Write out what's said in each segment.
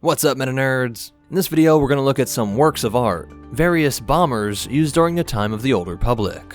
What's up, meta nerds? In this video, we're going to look at some works of art, various bombers used during the time of the Old Republic.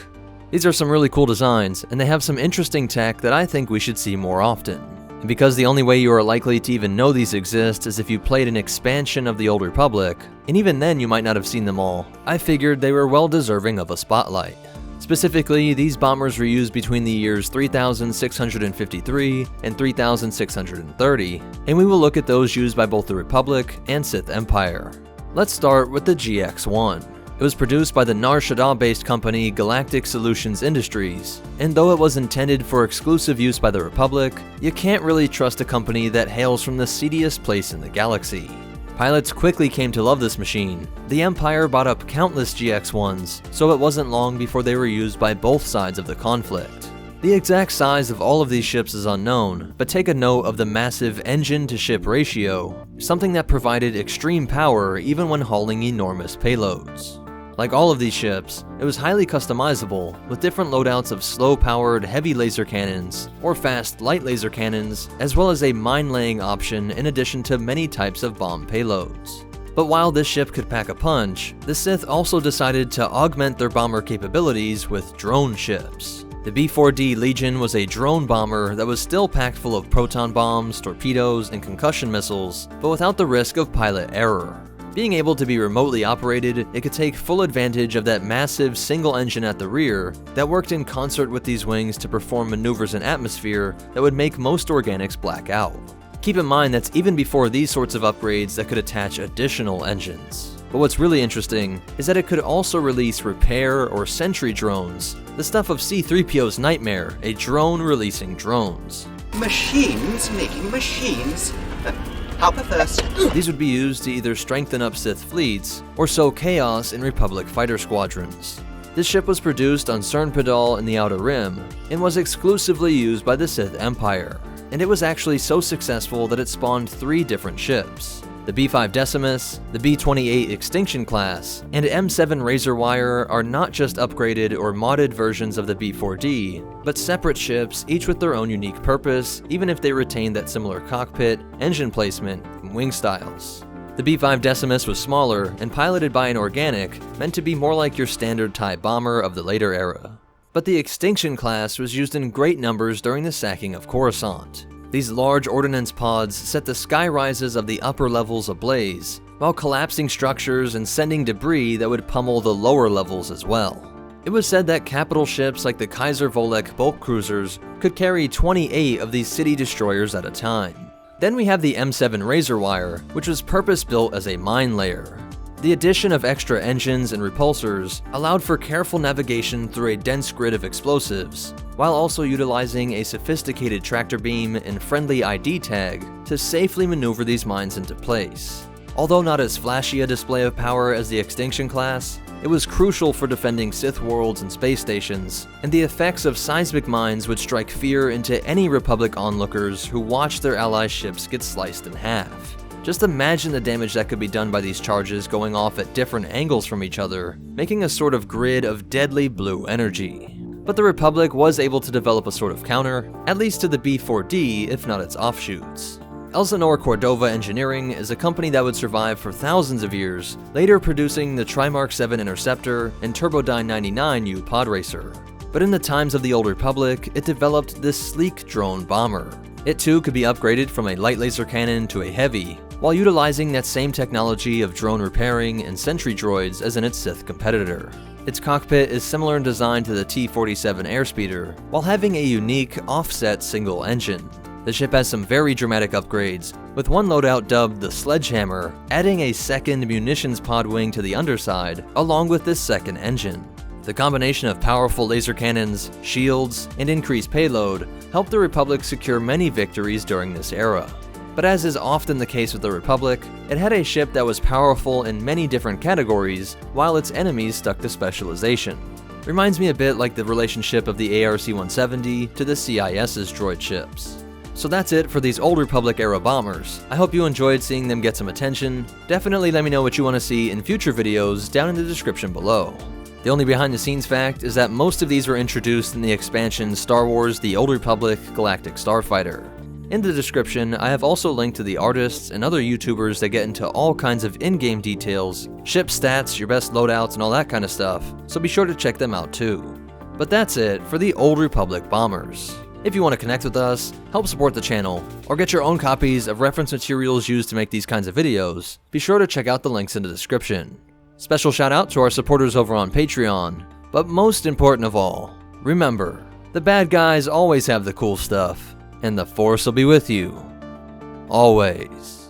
These are some really cool designs, and they have some interesting tech that I think we should see more often. And because the only way you are likely to even know these exist is if you played an expansion of the Old Republic, and even then you might not have seen them all, I figured they were well deserving of a spotlight. Specifically, these bombers were used between the years 3653 and 3630, and we will look at those used by both the Republic and Sith Empire. Let's start with the GX-1. It was produced by the Nar Shaddaa-based company Galactic Solutions Industries, and though it was intended for exclusive use by the Republic, you can't really trust a company that hails from the seediest place in the galaxy. Pilots quickly came to love this machine. The Empire bought up countless GX-1s, so it wasn't long before they were used by both sides of the conflict. The exact size of all of these ships is unknown, but take a note of the massive engine-to-ship ratio, something that provided extreme power even when hauling enormous payloads. Like all of these ships, it was highly customizable, with different loadouts of slow-powered heavy laser cannons, or fast light laser cannons, as well as a mine-laying option in addition to many types of bomb payloads. But while this ship could pack a punch, the Sith also decided to augment their bomber capabilities with drone ships. The V4D Legion was a drone bomber that was still packed full of proton bombs, torpedoes, and concussion missiles, but without the risk of pilot error. Being able to be remotely operated, it could take full advantage of that massive single engine at the rear that worked in concert with these wings to perform maneuvers in atmosphere that would make most organics black out. Keep in mind that's even before these sorts of upgrades that could attach additional engines. But what's really interesting is that it could also release repair or sentry drones, the stuff of C-3PO's nightmare, a drone releasing drones. Machines making machines? How first? These would be used to either strengthen up Sith fleets or sow chaos in Republic fighter squadrons. This ship was produced on Cernpedal in the Outer Rim and was exclusively used by the Sith Empire, and it was actually so successful that it spawned 3 different ships. The B5 Decimus, the B28 Extinction class, and M7 Razorwire are not just upgraded or modded versions of the B4D, but separate ships, each with their own unique purpose, even if they retain that similar cockpit, engine placement, and wing styles. The B5 Decimus was smaller and piloted by an organic, meant to be more like your standard TIE bomber of the later era. But the Extinction class was used in great numbers during the sacking of Coruscant. These large ordnance pods set the sky rises of the upper levels ablaze, while collapsing structures and sending debris that would pummel the lower levels as well. It was said that capital ships like the Kaiser Volek bulk cruisers could carry 28 of these city destroyers at a time. Then we have the M7 Razorwire, which was purpose-built as a mine layer. The addition of extra engines and repulsors allowed for careful navigation through a dense grid of explosives, while also utilizing a sophisticated tractor beam and friendly ID tag to safely maneuver these mines into place. Although not as flashy a display of power as the Extinction class, it was crucial for defending Sith worlds and space stations, and the effects of seismic mines would strike fear into any Republic onlookers who watched their allies' ships get sliced in half. Just imagine the damage that could be done by these charges going off at different angles from each other, making a sort of grid of deadly blue energy. But the Republic was able to develop a sort of counter, at least to the B4D if not its offshoots. Elsinore Cordova Engineering is a company that would survive for thousands of years, later producing the Trimark VII Interceptor and Turbodyne 99U pod racer. But in the times of the Old Republic, it developed this sleek drone bomber. It too could be upgraded from a light laser cannon to a heavy, while utilizing that same technology of drone repairing and sentry droids as in its Sith competitor. Its cockpit is similar in design to the T-47 airspeeder, while having a unique, offset single engine. The ship has some very dramatic upgrades, with one loadout dubbed the Sledgehammer, adding a second munitions pod wing to the underside, along with this second engine. The combination of powerful laser cannons, shields, and increased payload helped the Republic secure many victories during this era. But as is often the case with the Republic, it had a ship that was powerful in many different categories, while its enemies stuck to specialization. Reminds me a bit like the relationship of the ARC-170 to the CIS's droid ships. So that's it for these Old Republic era bombers. I hope you enjoyed seeing them get some attention. Definitely let me know what you want to see in future videos down in the description below. The only behind the scenes fact is that most of these were introduced in the expansion Star Wars The Old Republic Galactic Starfighter. In the description, I have also linked to the artists and other YouTubers that get into all kinds of in-game details, ship stats, your best loadouts, and all that kind of stuff, so be sure to check them out too. But that's it for the Old Republic bombers. If you want to connect with us, help support the channel, or get your own copies of reference materials used to make these kinds of videos, be sure to check out the links in the description. Special shout out to our supporters over on Patreon, but most important of all, remember, the bad guys always have the cool stuff, and the Force will be with you, always.